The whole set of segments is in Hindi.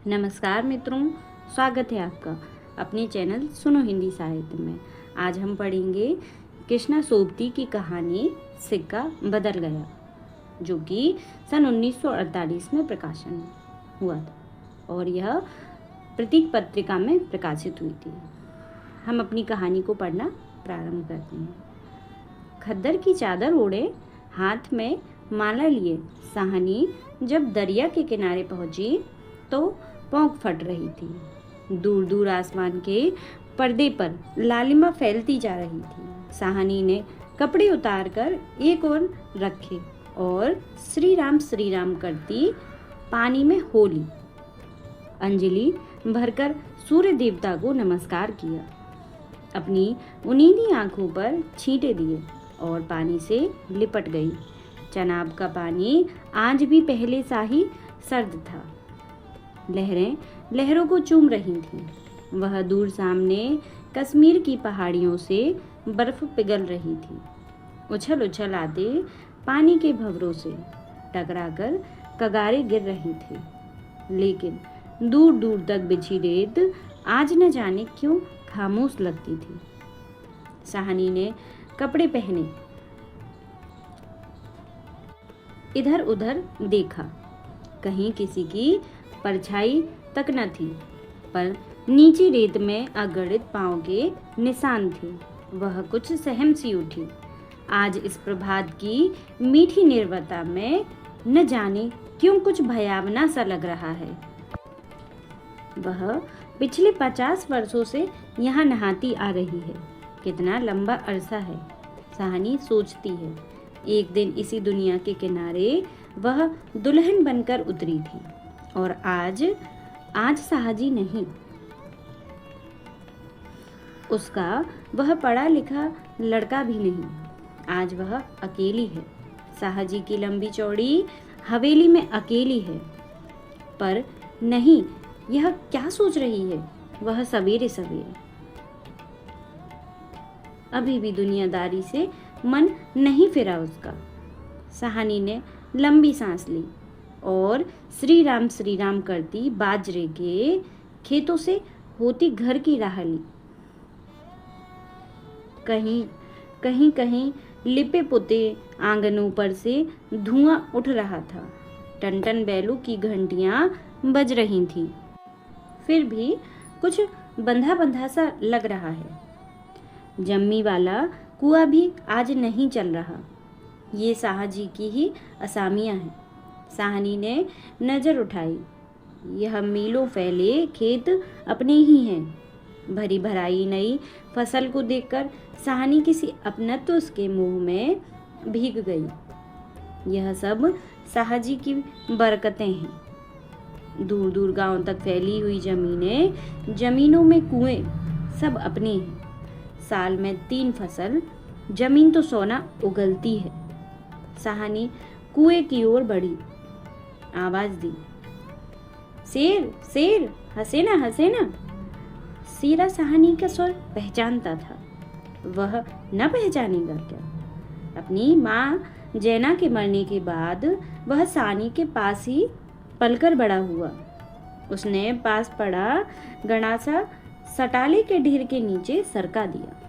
नमस्कार मित्रों, स्वागत है आपका अपने चैनल सुनो हिंदी साहित्य में। आज हम पढ़ेंगे कृष्णा सोबती की कहानी सिक्का बदल गया, जो कि सन 1948 में प्रकाशन हुआ था और यह प्रतीक पत्रिका में प्रकाशित हुई थी। हम अपनी कहानी को पढ़ना प्रारंभ करते हैं। खद्दर की चादर ओढ़े, हाथ में माला लिए साहनी जब दरिया के किनारे पहुंची तो पोंख फट रही थी। दूर दूर आसमान के पर्दे पर लालिमा फैलती जा रही थी। साहनी ने कपड़े उतारकर एक ओर रखे और श्री राम करती पानी में हो ली। अंजलि भरकर सूर्य देवता को नमस्कार किया, अपनी उनीदी आंखों पर छींटे दिए और पानी से लिपट गई। चनाब का पानी आज भी पहले सा ही सर्द था। लहरें लहरों को चूम रही थीं। वह दूर सामने कश्मीर की पहाड़ियों से बर्फ पिघल रही थी। उछल उछल आते पानी के भंवरों से टकराकर कगारें गिर रही थी, लेकिन दूर दूर तक बिछी रेत आज न जाने क्यों खामोश लगती थी। साहनी ने कपड़े पहने, इधर उधर देखा, कहीं किसी की परछाई तक न थी, पर नीची रेत में अगणित पांव के निशान थे। वह कुछ सहम सी उठी। आज इस प्रभात की मीठी निर्भरता में न जाने क्यों कुछ भयावना सा लग रहा है। वह पिछले 50 वर्षों से यहाँ नहाती आ रही है। कितना लंबा अरसा है, साहनी सोचती है। एक दिन इसी दुनिया के किनारे वह दुल्हन बनकर उतरी थी और आज साहजी नहीं। उसका वह पढ़ा लिखा लड़का भी नहीं। आज वह अकेली है। साहजी की लंबी चौड़ी हवेली में अकेली है। पर नहीं, यह क्या सोच रही है? वह सवेरे सवेरे अभी भी दुनियादारी से मन नहीं फिरा उसका। साहनी ने लंबी सांस ली और श्री राम करती बाजरे के खेतों से होती घर की राह ली। कहीं लिपे पुते आंगनों पर से धुआं उठ रहा था। टन बैलों की घंटियां बज रही थीं। फिर भी कुछ बंधा बंधा सा लग रहा है। जम्मी वाला कुआं भी आज नहीं चल रहा। ये साहजी की ही असामियां हैं। साहनी ने नजर उठाई। यह मीलों फैले खेत अपने ही हैं। भरी भराई नई फसल को देखकर साहनी किसी अपनत्व के मुंह में भीग गई। यह सब साहजी की बरकतें हैं। दूर दूर गांव तक फैली हुई जमीनों में कुएं सब अपने हैं। साल में 3 फसल, जमीन तो सोना उगलती है। साहनी कुएं की ओर बढ़ी, आवाज दी, शेर शेर, हंसे ना। सीरा साहनी का स्वर पहचानता था। वह न पहचानेगा क्या? अपनी माँ जैना के मरने के बाद वह साहनी के पास ही पलकर बड़ा हुआ। उसने पास पड़ा गणासा सटाले के ढेर के नीचे सरका दिया।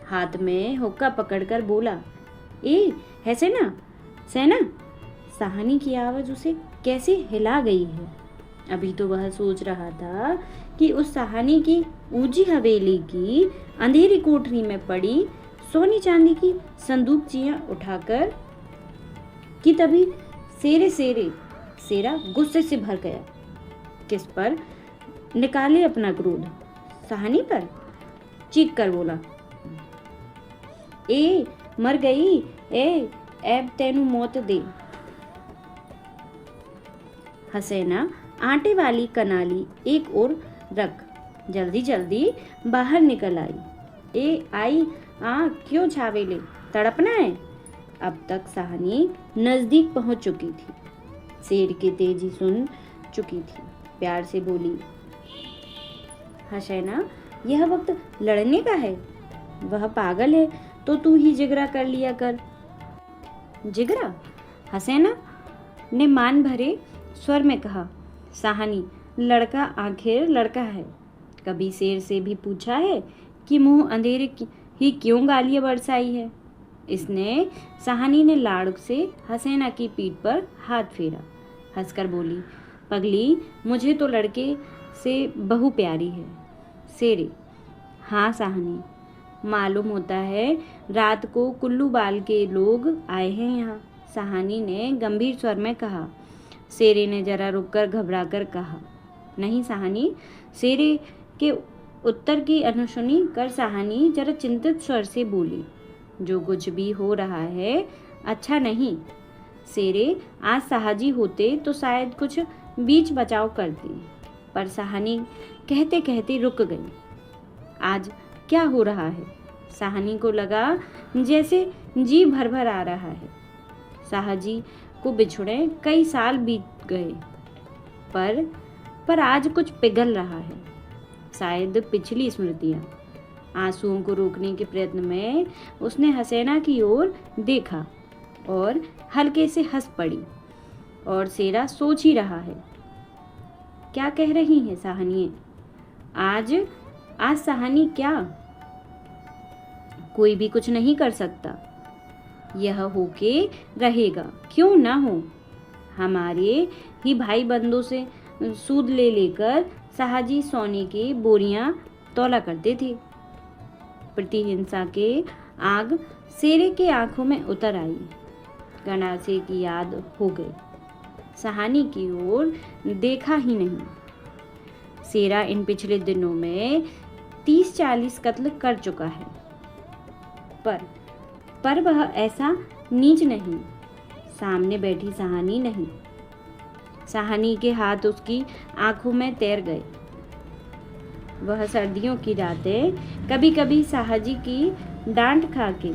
हाथ में हुक्का पकड़कर बोला, ए है सेना। साहनी की आवाज उसे कैसे हिला गई है। अभी तो वह सोच रहा था कि उस साहनी की ऊंची हवेली की अंधेरी कोठरी में पड़ी सोने चांदी की संदूकचियां उठाकर कि तभी सेरा गुस्से से भर गया। किस पर निकाले अपना क्रोध? साहनी पर। चीख कर बोला, ए मर गई, ऐब तेनू मौत दे। हसैना आटे वाली कनाली एक ओर रख जल्दी जल्दी बाहर निकल आई। ए आई क्यों छावेले, तड़पना है? अब तक साहनी नजदीक पहुंच चुकी थी। शेर की तेजी सुन चुकी थी। प्यार से बोली, हसैना यह वक्त लड़ने का है। वह पागल है तो तू ही जिगरा कर लिया कर। जिगरा? हसैना ने मान भरे स्वर में कहा। साहनी लड़का आखिर लड़का है। कभी शेर से भी पूछा है कि मुंह अंधेरे ही क्यों गालियां बरसाई है। इसने सहानी ने लाड़ से हसीना की पीठ पर हाथ फेरा। हंसकर बोली, पगली, मुझे तो लड़के से बहू प्यारी है। शेरे, हाँ सहानी, मालूम होता है रात को कुल्लू बाल के लोग आए हैं यहाँ, सहानी ने गंभीर स्वर में कहा। शेरे ने जरा रुककर घबराकर कहा, नहीं सहानी। शेरे के उत्तर की अनसुनी कर सहानी जरा चिंतित स्वर से बोली, जो कुछ भी हो रहा है अच्छा नहीं। शेरे, आज साहजी होते तो शायद कुछ बीच बचाव करती, पर सहानी कहते कहते रुक गई। आज क्या हो रहा है? सहानी को लगा जैसे जी भर भर आ रहा है। साहजी को बिछुड़े कई साल बीत गए, पर आज कुछ पिघल रहा है, शायद पिछली स्मृतियाँ। आंसुओं को रोकने के प्रयत्न में उसने हसीना की ओर देखा और हल्के से हंस पड़ी। और शेरा सोच ही रहा है, क्या कह रही है सहानी? आज सहानी क्या? कोई भी कुछ नहीं कर सकता, यह होके रहेगा, क्यों ना हो। हमारे ही भाई बंदों से सूद ले लेकर साहजी सोने की बोरियां तौला करते थे। प्रतिहिंसा के आग शेरे के आंखों में उतर आई। गणासे की याद हो गई। सहानी की ओर देखा ही नहीं। शेरा इन पिछले दिनों में 30-40 कत्ल कर चुका है, पर वह ऐसा नीच नहीं। सामने बैठी सहानी नहीं। सहानी के हाथ उसकी आंखों में तैर गए। वह सर्दियों की रातें कभी कभी साहजी की डांट खा के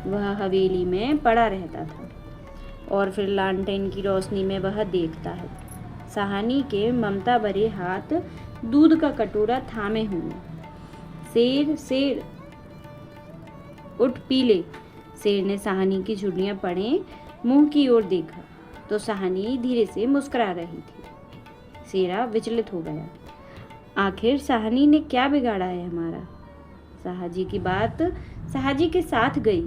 वह हवेली में पड़ा रहता था, और फिर लालटेन की रोशनी में वह देखता है सहानी के ममता भरे हाथ दूध का कटोरा थामे हुए। शेर, शेर, उठ पी ले। शेर ने सहानी की झुर्रियां पड़े मुंह की ओर देखा तो सहानी धीरे से मुस्कुरा रही थी। शेरा विचलित हो गया। आखिर सहानी ने क्या बिगाड़ा है हमारा? साहजी की बात साहजी के साथ गई।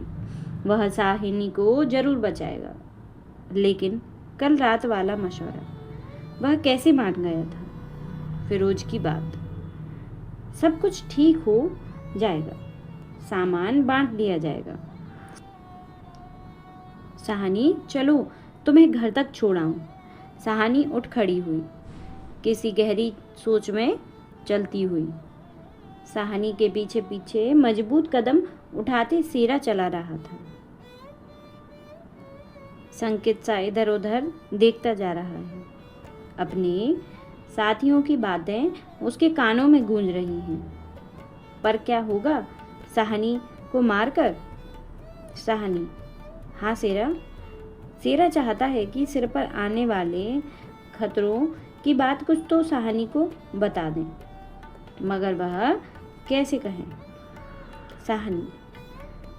वह सहानी को जरूर बचाएगा, लेकिन कल रात वाला मशवरा वह कैसे मान गया था? फिरोज की बात, सब कुछ ठीक हो जाएगा, सामान बांट लिया जाएगा। सहानी, चलो तुम्हें घर तक छोड़ाऊं। सहानी उठ खड़ी हुई, किसी गहरी सोच में चलती हुई। सहानी के पीछे पीछे मजबूत कदम उठाते शेरा चला रहा था। संकित सा इधर उधर देखता जा रहा है। अपने साथियों की बातें उसके कानों में गूंज रही हैं। पर क्या होगा सहानी को मारकर? सहानी, हाँ शेरा। शेरा चाहता है कि सिर पर आने वाले खतरों की बात कुछ तो सहानी को बता दें, मगर वह कैसे कहें?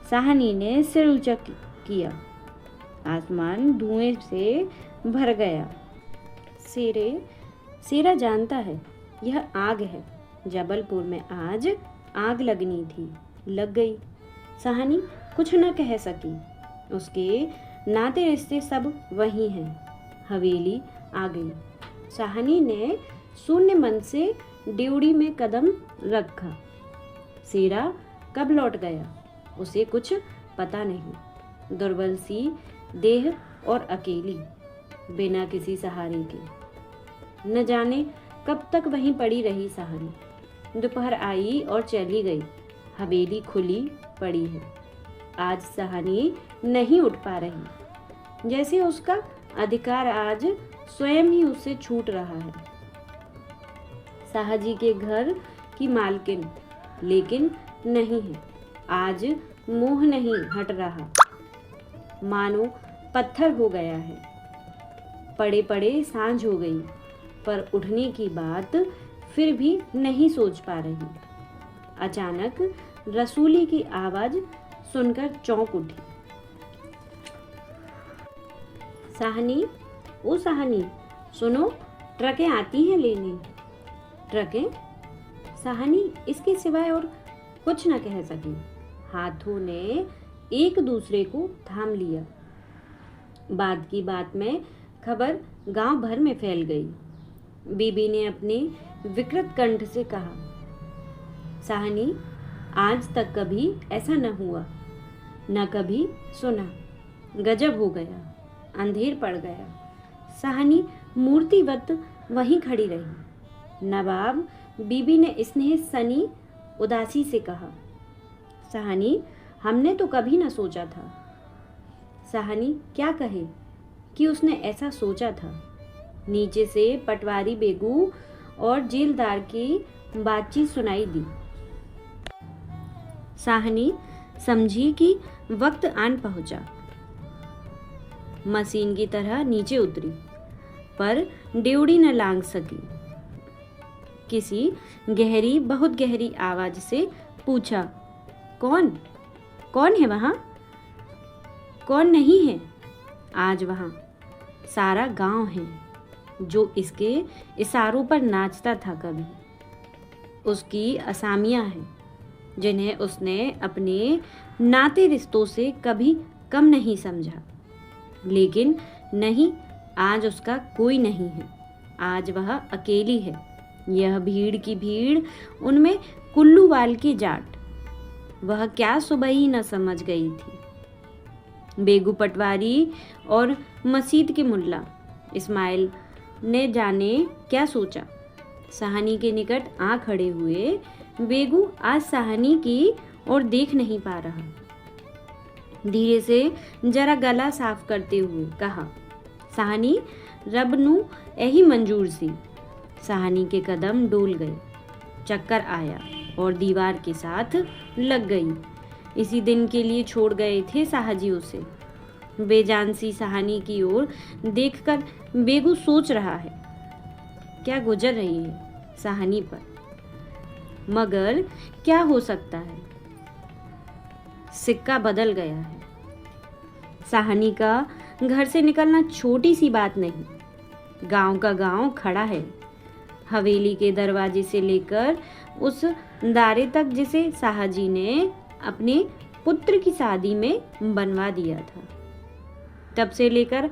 सहानी ने सिर ऊंचा किया। आसमान धुएं से भर गया। शेरा जानता है यह आग है। जबलपुर में आज आग लगनी थी, लग गई। सहानी कुछ न कह सकी। उसके नाते रिश्ते सब वही हैं। हवेली आ गई। सहानी ने शून्य मन से ड्योढ़ी में कदम रखा। शेरा कब लौट गया उसे कुछ पता नहीं। दुर्बल सी देह और अकेली, बिना किसी सहारे के। न जाने कब तक वहीं पड़ी रही सहानी। दोपहर आई और चली गई। हवेली खुली पड़ी है। आज सहानी नहीं उठ पा रही, जैसे उसका अधिकार आज स्वयं ही उससे छूट रहा है। साहजी के घर की मालकिन लेकिन नहीं है। आज मोह नहीं हट रहा, मानो पत्थर हो गया है। पड़े पड़े सांझ हो गई, पर उठने की बात फिर भी नहीं सोच पा रही। अचानक रसूली की आवाज सुनकर चौंक उठी। सहानी, ओ सहानी, सुनो, ट्रकें आती हैं लेने। रखें। सहानी इसके सिवाय और कुछ न कह सकी। हाथों ने एक दूसरे को थाम लिया। बाद की बात में खबर गांव भर में फैल गई। बीबी ने अपने विकृत कंठ से कहा, सहानी, आज तक कभी ऐसा न हुआ, न कभी सुना। गजब हो गया। अंधेर पड़ गया। सहानी मूर्तिवत वहीं खड़ी रही। नवाब, बीबी ने स्नेह सनी उदासी से कहा, सहानी, हमने तो कभी न सोचा था। सहानी क्या कहे कि उसने ऐसा सोचा था। नीचे से पटवारी बेगू और जेलदार की बातचीत सुनाई दी। सहानी समझी कि वक्त आन पहुंचा। मशीन की तरह नीचे उतरी, पर ड्योढ़ी न लांघ सकी। किसी गहरी, बहुत गहरी आवाज से पूछा, कौन कौन है वहां? कौन नहीं है? आज वहां सारा गांव है जो इसके इशारों पर नाचता था। कभी उसकी असामियां हैं जिन्हें उसने अपने नाते रिश्तों से कभी कम नहीं समझा। लेकिन नहीं, आज उसका कोई नहीं है। आज वह अकेली है। यह भीड़ की भीड़, उनमें कुल्लूवाल की जाट। वह क्या सुबह ही न समझ गई थी। बेगू पटवारी और मसीद के मुल्ला इस्माइल ने जाने क्या सोचा। सहानी के निकट आ खड़े हुए बेगू आज सहानी की ओर देख नहीं पा रहा। धीरे से जरा गला साफ करते हुए कहा, सहानी, रब नू यही मंजूर सी। सहानी के कदम डोल गए। चक्कर आया और दीवार के साथ लग गई। इसी दिन के लिए छोड़ गए थे साहजी उसे। बेजान सी सहानी की ओर देखकर बेगू सोच रहा है क्या गुजर रही है सहानी पर, मगर क्या हो सकता है। सिक्का बदल गया है। सहानी का घर से निकलना छोटी सी बात नहीं। गांव का गांव खड़ा है। हवेली के दरवाजे से लेकर उस दारे तक जिसे साहजी ने अपने पुत्र की शादी में बनवा दिया था, तब से लेकर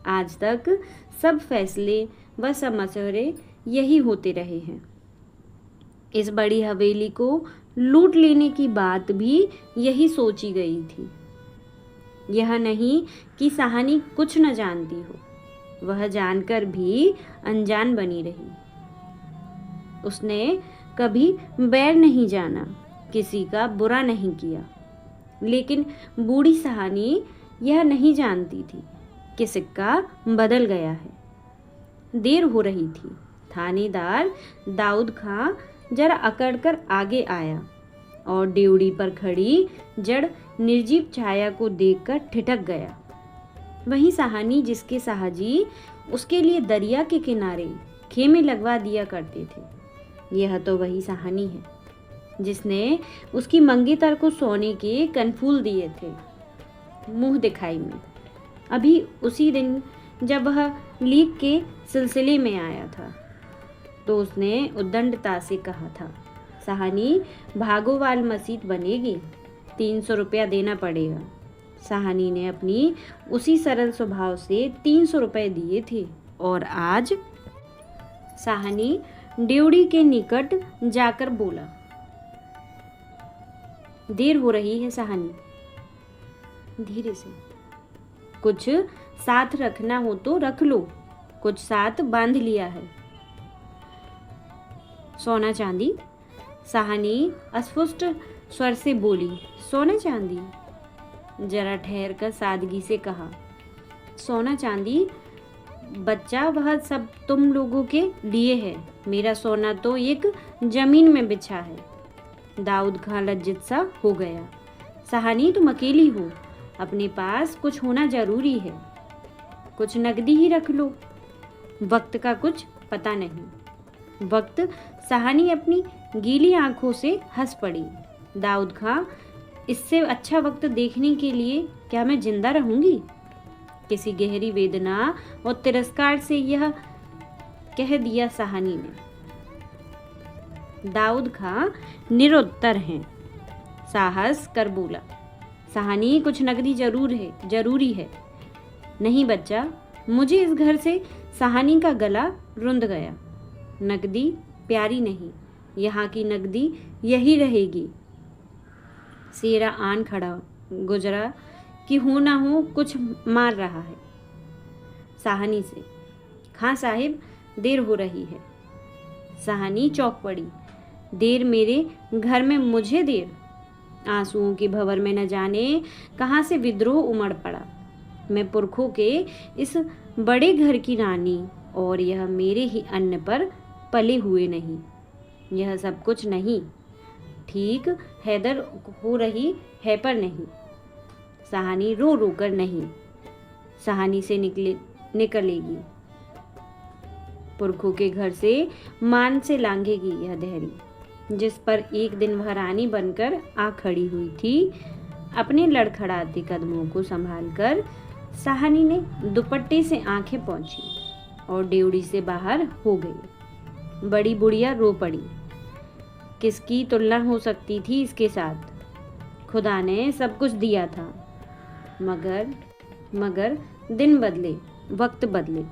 आज तक सब फैसले व सब मशवरे यही होते रहे हैं। इस बड़ी हवेली को लूट लेने की बात भी यही सोची गई थी। यह नहीं कि सहानी कुछ न जानती हो, वह जानकर भी अनजान बनी रही। उसने कभी बैर नहीं जाना, किसी का बुरा नहीं किया। लेकिन बूढ़ी सहानी यह नहीं जानती थी कि सिक्का बदल गया है। देर हो रही थी। थानेदार दाऊद खां जरा अकड़कर आगे आया और ड्योढ़ी पर खड़ी जड़ निर्जीव छाया को देखकर ठिठक गया। वही सहानी जिसके साहजी उसके लिए दरिया के किनारे खेमे लगवा दिया करते थे, यह तो वही सहानी है जिसने उसकी मंगेतर को सोने के कनफूल दिए थे मुंह दिखाई में, अभी उसी दिन जब वह लीक के सिलसिले में आया था। तो उसने उद्दंडता से कहा था, सहानी, भागोवाल मसीद बनेगी, 300 रुपया देना पड़ेगा। सहानी ने अपनी उसी सरल स्वभाव से 300 रुपये दिए थे और आज सहानी ड्योढ़ी के निकट जाकर बोला, देर हो रही है सहानी। धीरे से, कुछ साथ रखना हो तो रख लो, कुछ साथ बांध लिया है। सोना चांदी? सहानी अस्फुट स्वर से बोली, सोना चांदी? जरा ठहर कर सादगी से कहा, सोना चांदी बच्चा वह सब तुम लोगों के लिए है, मेरा सोना तो एक जमीन में बिछा है। दाऊद खां लज्जित सा हो गया। सहानी, तुम अकेली हो, अपने पास कुछ होना जरूरी है, कुछ नकदी ही रख लो, वक्त का कुछ पता नहीं। वक्त? सहानी अपनी गीली आंखों से हंस पड़ी। दाऊद खां, इससे अच्छा वक्त देखने के लिए क्या मैं जिंदा रहूंगी? किसी गहरी वेदना और तिरस्कार से यह कह दिया सहानी ने। दाऊद खां निरुत्तर हैं। साहस कर बोला, सहानी कुछ नकदी जरूरी है। नहीं बच्चा, मुझे इस घर से सहानी का गला रुंध गया। नकदी प्यारी नहीं, यहाँ की नकदी यही रहेगी। शेरा आन खड़ा गुजरा कि हो ना हो कुछ मार रहा है सहानी से। खां साहिब, देर हो रही है। सहानी चौंक पड़ी, देर मेरे घर में, मुझे देर? आंसुओं की भंवर में न जाने कहाँ से विद्रोह उमड़ पड़ा। मैं पुरखों के इस बड़े घर की रानी, और यह मेरे ही अन्न पर पले हुए नहीं। यह सब कुछ नहीं, ठीक हैदर हो रही है पर नहीं। सहानी रो रो कर नहीं, सहानी से निकलेगी। पुरखों के घर से मान से लांघेगी यह देहरी, जिस पर एक दिन वह रानी बनकर आ खड़ी हुई थी। अपने लड़खड़ाते कदमों को संभालकर सहानी ने दुपट्टे से आंखें पोंछी और ड्योढ़ी से बाहर हो गई। बड़ी बुढ़िया रो पड़ी। किसकी तुलना हो सकती थी इसके साथ? खुदा ने सब कुछ दिया था, मगर दिन बदले, वक्त बदले।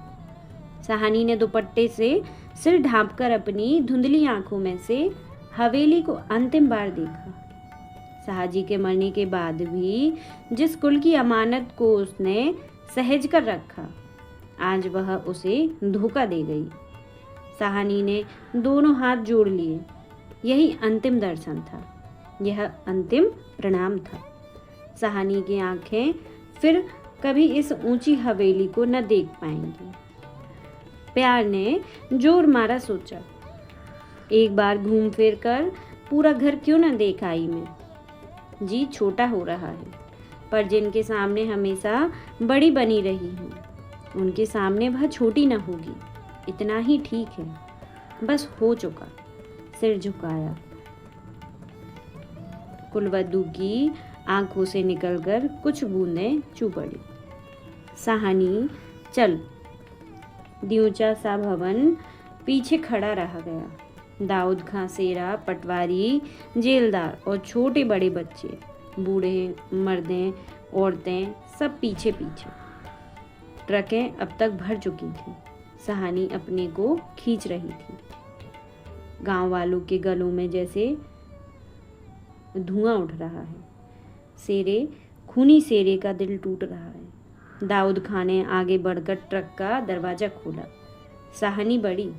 सहानी ने दुपट्टे से सिर ढांपकर अपनी धुंधली आंखों में से हवेली को अंतिम बार देखा। शाहजी के मरने के बाद भी जिस कुल की अमानत को उसने सहेज कर रखा, आज वह उसे धोखा दे गई। सहानी ने दोनों हाथ जोड़ लिए। यही अंतिम दर्शन था, यह अंतिम प्रणाम था। सहानी की आंखें फिर कभी इस ऊंची हवेली को न देख पाएंगी। प्यार ने जोर मारा, सोचा एक बार घूम फिर कर पूरा घर क्यों न देख आई मैं। जी छोटा हो रहा है, पर जिनके सामने हमेशा बड़ी बनी रही हूँ, उनके सामने वह छोटी न होगी। इतना ही ठीक है, बस हो चुका। सिर झुकाया। कुलवधू की आंखों से निकलकर कुछ बूंदें चू पड़ी। सहानी चल। द्यूचा सा भवन पीछे खड़ा रह गया। दाऊद खां, शेरा, पटवारी, जेलदार और छोटे बड़े बच्चे, बूढ़े, मर्दें, औरतें, सब पीछे पीछे। ट्रकें अब तक भर चुकी थीं। सहानी अपने को खींच रही थी। गांव वालों के गलों में जैसे धुआं उठ रहा है। खूनी शेरे का दिल टूट रहा है। दाऊद खां ने आगे बढ़कर ट्रक का दरवाजा खोला। सहानी बढ़ी।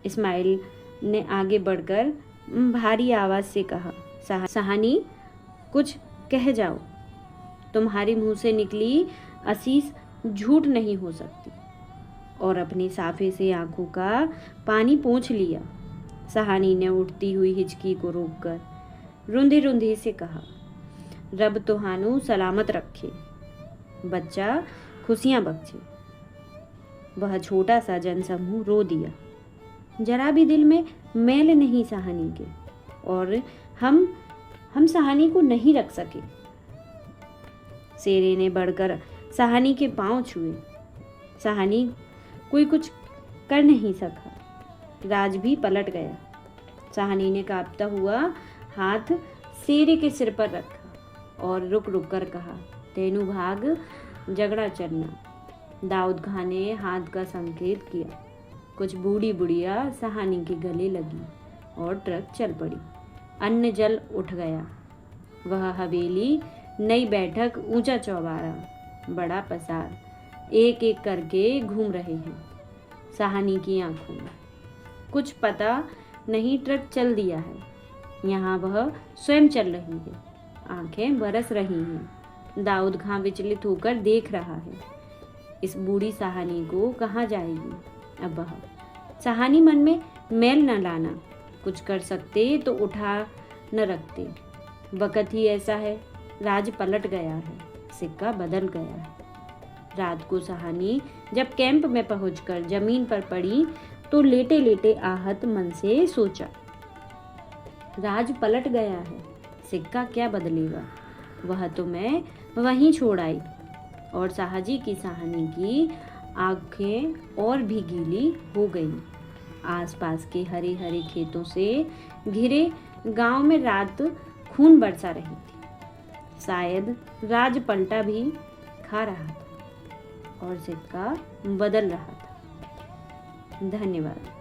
इस्माइल ने आगे बढ़कर भारी आवाज से कहा, सहानी कुछ कह जाओ। तुम्हारे मुंह से निकली असीस झूठ नहीं हो सकती। और अपने साफे से आंखों का पानी पोंछ लिया। सहानी ने उठती हुई हिचकी को रोककर रुंधे रुंधे से कहा, रब तुहानू सलामत रखे, बच्चा खुशियां बख्शे। वह छोटा सा जनसमूह रो दिया। जरा भी दिल में मैल नहीं सहानी के, और हम सहानी को नहीं रख सके। शेरे ने बढ़कर सहानी के पांव छुए। सहानी कोई कुछ कर नहीं सका। राज भी पलट गया। सहानी ने कांपता हुआ हाथ शेरे के सिर पर रखा और रुक रुक कर कहा, तेनू भाग झगड़ा चलना। दाऊद खां ने हाथ का संकेत किया। कुछ बूढ़ी बुढ़िया सहानी के गले लगी और ट्रक चल पड़ी। अन्न जल उठ गया। वह हवेली, नई बैठक, ऊंचा चौबारा, बड़ा पसार एक एक करके घूम रहे हैं सहानी की आंखों में। कुछ पता नहीं ट्रक चल दिया है। यहाँ वह स्वयं चल रही है। आंखें बरस रही हैं। दाऊद खां विचलित होकर देख रहा है। इस बूढ़ी सहानी को कहाँ जाएगी अब वह। सहानी मन में मैल न लाना। कुछ कर सकते तो उठा न रखते। वक़्त ही ऐसा है। राज पलट गया है। सिक्का बदल गया है। रात को सहानी जब कैंप में पहुंचकर जमीन पर पड़ी तो लेटे लेटे आहत मन से सोचा, राज पलट गया है, सिक्का क्या बदलेगा। वह तो मैं वहीं छोड़ आई। और शाहजी की सहानी की आंखें और भी गीली हो गईं। आसपास के हरे हरे खेतों से घिरे गांव में रात खून बरसा रही थी। शायद राज पलटा भी खा रहा था और सिक्का बदल रहा था। धन्यवाद।